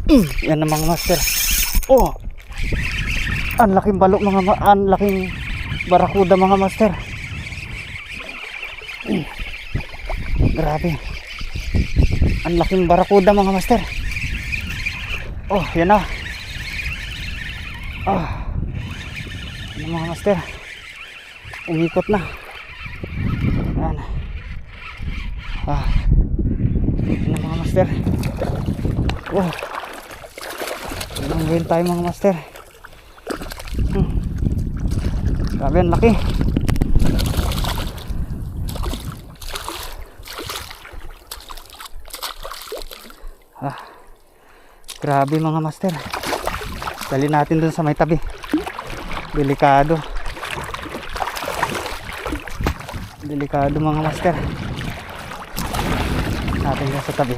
Yan na mga master. Oh, ang laking balo ang laking barakuda mga master. Grabe, ang laking barakuda mga master. Oh, yan na. Yan mga master, umikot na. Yan. Yan na mga master. Oh, ngayon tayo mga master. Grabe, ang laki. Grabe mga master. Dali natin dun sa may tabi. Delikado. Delikado mga master. Natin dun sa tabi.